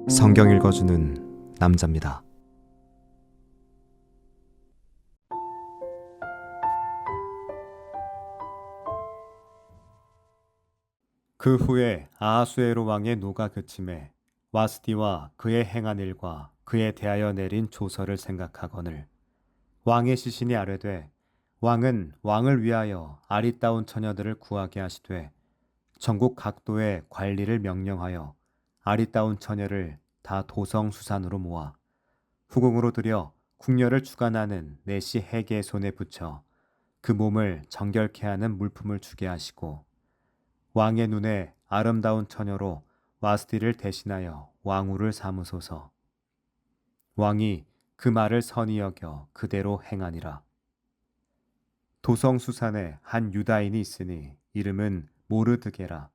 성경 읽어주는 남자입니다. 그 후에 아하수에로 왕의 노가 그침에 와스디와 그의 행한 일과 그에 대하여 내린 조서를 생각하거늘 왕의 시신이 아뢰되 왕은 왕을 위하여 아리따운 처녀들을 구하게 하시되 전국 각도의 관리를 명령하여 아리따운 처녀를 다 도성수산으로 모아 후궁으로 들여 궁녀를 주관하는 내시 해계의 손에 붙여 그 몸을 정결케 하는 물품을 주게 하시고 왕의 눈에 아름다운 처녀로 와스디를 대신하여 왕후를 삼으소서. 왕이 그 말을 선히 여겨 그대로 행하니라. 도성수산에 한 유다인이 있으니 이름은 모르드게라.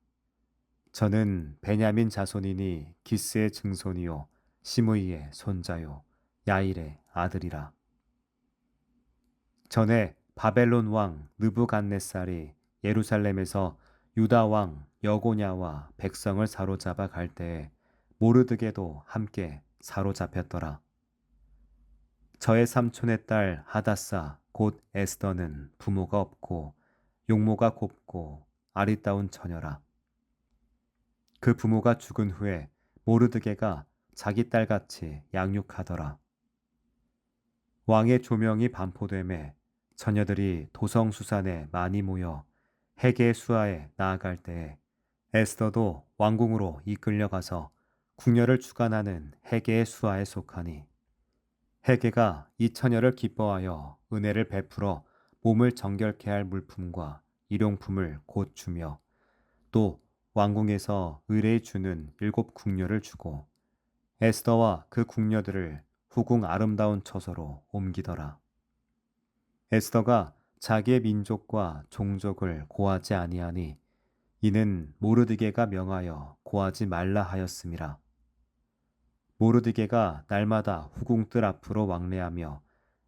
저는 베냐민 자손이니 기스의 증손이요 시므이의 손자요 야일의 아들이라. 전에 바벨론 왕 느부갓네살이 예루살렘에서 유다 왕 여고냐와 백성을 사로잡아 갈 때에 모르드게도 함께 사로잡혔더라. 저의 삼촌의 딸 하다사 곧 에스더는 부모가 없고 용모가 곱고 아리따운 처녀라. 그 부모가 죽은 후에 모르드게가 자기 딸같이 양육하더라. 왕의 조명이 반포되매 처녀들이 도성수산에 많이 모여 해계 수하에 나아갈 때에 에스더도 왕궁으로 이끌려가서 궁녀를 주관하는 해계의 수하에 속하니 해계가 이 처녀를 기뻐하여 은혜를 베풀어 몸을 정결케 할 물품과 일용품을 곧 주며 또 왕궁에서 의뢰에 주는 7 궁녀를 주고 에스더와 그 궁녀들을 후궁 아름다운 처소로 옮기더라. 에스더가 자기의 민족과 종족을 고하지 아니하니 이는 모르드게가 명하여 고하지 말라 하였음이라. 모르드게가 날마다 후궁들 앞으로 왕래하며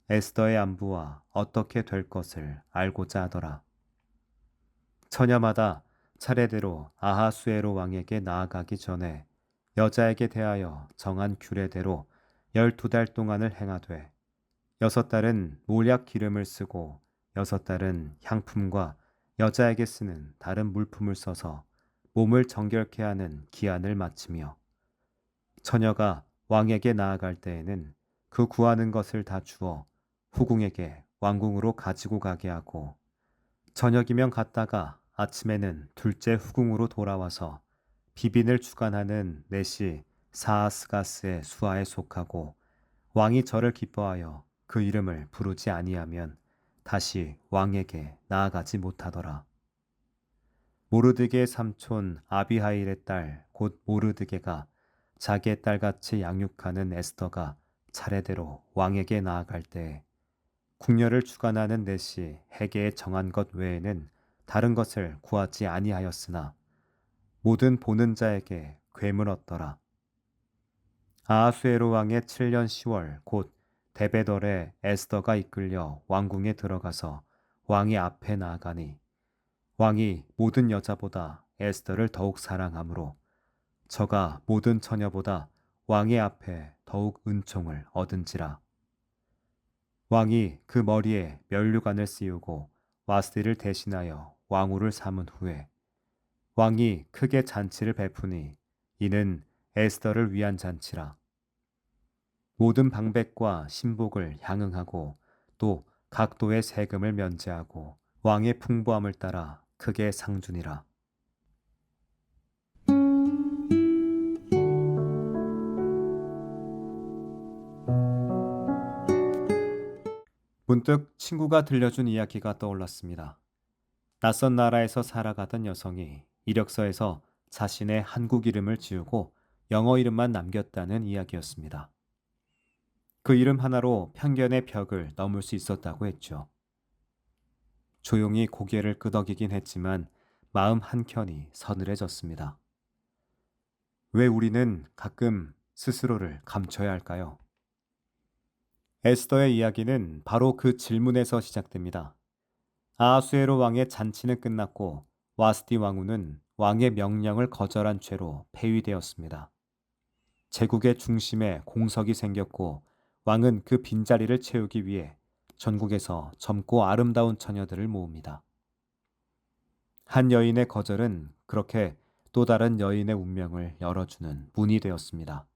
에스더의 안부와 어떻게 될 것을 알고자 하더라. 처녀마다 차례대로 아하수에로 왕에게 나아가기 전에 여자에게 대하여 정한 규례대로 12달 동안을 행하되 6달은 몰약 기름을 쓰고 6달은 향품과 여자에게 쓰는 다른 물품을 써서 몸을 정결케 하는 기한을 마치며 처녀가 왕에게 나아갈 때에는 그 구하는 것을 다 주어 후궁에게 왕궁으로 가지고 가게 하고 저녁이면 갔다가 아침에는 둘째 후궁으로 돌아와서 비빈을 주관하는 내시 사아스가스의 수하에 속하고 왕이 저를 기뻐하여 그 이름을 부르지 아니하면 다시 왕에게 나아가지 못하더라. 모르드게의 삼촌 아비하일의 딸 곧 모르드게가 자기의 딸같이 양육하는 에스더가 차례대로 왕에게 나아갈 때에 궁녀를 주관하는 내시 해계에 정한 것 외에는 다른 것을 구하지 아니하였으나 모든 보는 자에게 괴물 얻더라. 아하수에로 왕의 7년 10월 곧 데베덜에 에스더가 이끌려 왕궁에 들어가서 왕의 앞에 나아가니 왕이 모든 여자보다 에스더를 더욱 사랑하므로 저가 모든 처녀보다 왕의 앞에 더욱 은총을 얻은지라. 왕이 그 머리에 면류관을 씌우고 와스디를 대신하여 왕후를 삼은 후에 왕이 크게 잔치를 베푸니 이는 에스더를 위한 잔치라. 모든 방백과 신복을 향응하고 또 각도의 세금을 면제하고 왕의 풍부함을 따라 크게 상준이라. 문득 친구가 들려준 이야기가 떠올랐습니다. 낯선 나라에서 살아가던 여성이 이력서에서 자신의 한국 이름을 지우고 영어 이름만 남겼다는 이야기였습니다. 그 이름 하나로 편견의 벽을 넘을 수 있었다고 했죠. 조용히 고개를 끄덕이긴 했지만 마음 한켠이 서늘해졌습니다. 왜 우리는 가끔 스스로를 감춰야 할까요? 에스더의 이야기는 바로 그 질문에서 시작됩니다. 아하수에로 왕의 잔치는 끝났고 와스디 왕후는 왕의 명령을 거절한 죄로 폐위되었습니다. 제국의 중심에 공석이 생겼고 왕은 그 빈자리를 채우기 위해 전국에서 젊고 아름다운 처녀들을 모읍니다. 한 여인의 거절은 그렇게 또 다른 여인의 운명을 열어주는 문이 되었습니다.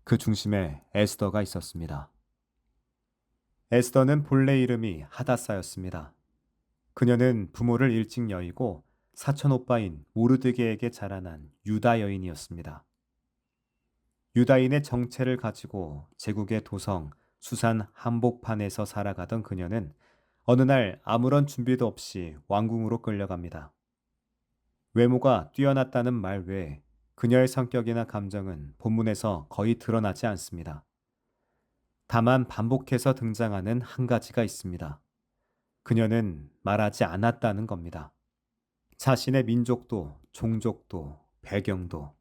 그 중심에 에스더가 있었습니다. 에스더는 본래 이름이 하다사였습니다. 그녀는 부모를 일찍 여의고 사촌 오빠인 모르드게에게 자라난 유다 여인이었습니다. 유다인의 정체를 가지고 제국의 도성 수산 한복판에서 살아가던 그녀는 어느 날 아무런 준비도 없이 왕궁으로 끌려갑니다. 외모가 뛰어났다는 말 외에 그녀의 성격이나 감정은 본문에서 거의 드러나지 않습니다. 다만 반복해서 등장하는 한 가지가 있습니다. 그녀는 말하지 않았다는 겁니다. 자신의 민족도, 종족도, 배경도.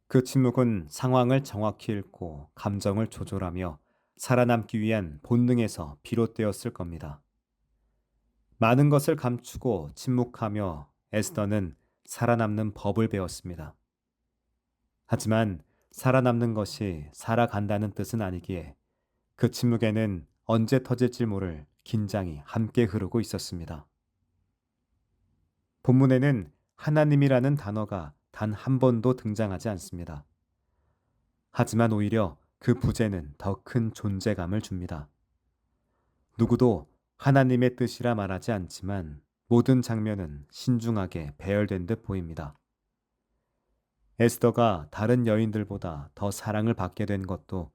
그 침묵은 상황을 정확히 읽고 감정을 조절하며 살아남기 위한 본능에서 비롯되었을 겁니다. 많은 것을 감추고 침묵하며 에스더는 살아남는 법을 배웠습니다. 하지만 살아남는 것이 살아간다는 뜻은 아니기에 그 침묵에는 언제 터질지 모를 긴장이 함께 흐르고 있었습니다. 본문에는 하나님이라는 단어가 단 한 번도 등장하지 않습니다. 하지만 오히려 그 부재는 더 큰 존재감을 줍니다. 누구도 하나님의 뜻이라 말하지 않지만 모든 장면은 신중하게 배열된 듯 보입니다. 에스더가 다른 여인들보다 더 사랑을 받게 된 것도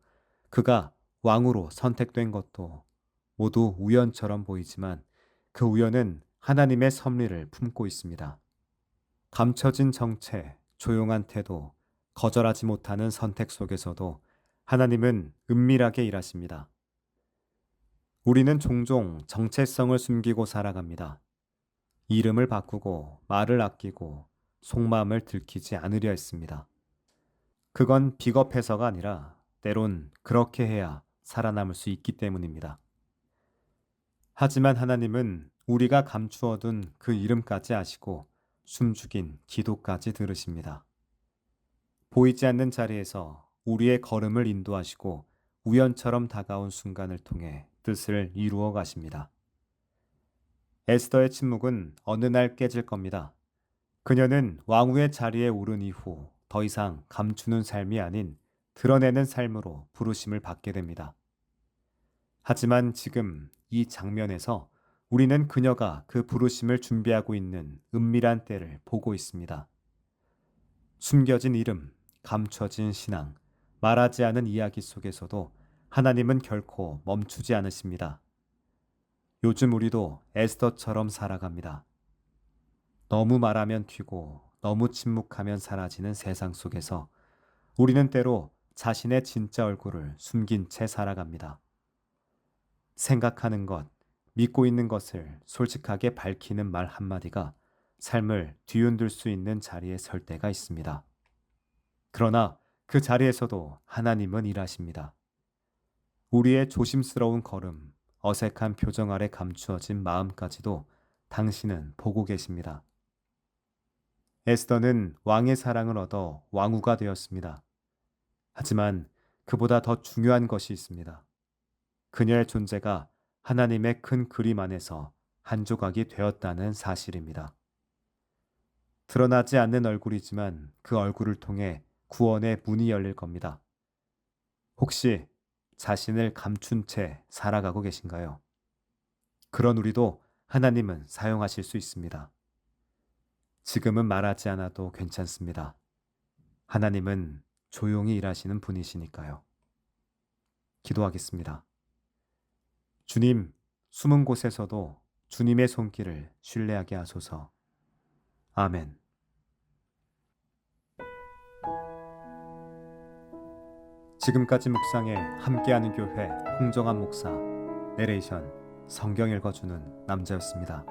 그가 왕으로 선택된 것도 모두 우연처럼 보이지만 그 우연은 하나님의 섭리를 품고 있습니다. 감춰진 정체, 조용한 태도, 거절하지 못하는 선택 속에서도 하나님은 은밀하게 일하십니다. 우리는 종종 정체성을 숨기고 살아갑니다. 이름을 바꾸고 말을 아끼고 속마음을 들키지 않으려 했습니다. 그건 비겁해서가 아니라 때론 그렇게 해야 살아남을 수 있기 때문입니다. 하지만 하나님은 우리가 감추어둔 그 이름까지 아시고 숨죽인 기도까지 들으십니다. 보이지 않는 자리에서 우리의 걸음을 인도하시고 우연처럼 다가온 순간을 통해 뜻을 이루어 가십니다. 에스더의 침묵은 어느 날 깨질 겁니다. 그녀는 왕후의 자리에 오른 이후 더 이상 감추는 삶이 아닌 드러내는 삶으로 부르심을 받게 됩니다. 하지만 지금 이 장면에서 우리는 그녀가 그 부르심을 준비하고 있는 은밀한 때를 보고 있습니다. 숨겨진 이름, 감춰진 신앙, 말하지 않은 이야기 속에서도 하나님은 결코 멈추지 않으십니다. 요즘 우리도 에스더처럼 살아갑니다. 너무 말하면 튀고 너무 침묵하면 사라지는 세상 속에서 우리는 때로 자신의 진짜 얼굴을 숨긴 채 살아갑니다. 생각하는 것, 믿고 있는 것을 솔직하게 밝히는 말 한마디가 삶을 뒤흔들 수 있는 자리에 설 때가 있습니다. 그러나 그 자리에서도 하나님은 일하십니다. 우리의 조심스러운 걸음, 어색한 표정 아래 감추어진 마음까지도 당신은 보고 계십니다. 에스더는 왕의 사랑을 얻어 왕후가 되었습니다. 하지만 그보다 더 중요한 것이 있습니다. 그녀의 존재가 하나님의 큰 그림 안에서 한 조각이 되었다는 사실입니다. 드러나지 않는 얼굴이지만 그 얼굴을 통해 구원의 문이 열릴 겁니다. 혹시 자신을 감춘 채 살아가고 계신가요? 그런 우리도 하나님은 사용하실 수 있습니다. 지금은 말하지 않아도 괜찮습니다. 하나님은 조용히 일하시는 분이시니까요. 기도하겠습니다. 주님, 숨은 곳에서도 주님의 손길을 신뢰하게 하소서. 아멘. 지금까지 묵상에 함께하는 교회 홍정한 목사, 내레이션 성경 읽어주는 남자였습니다.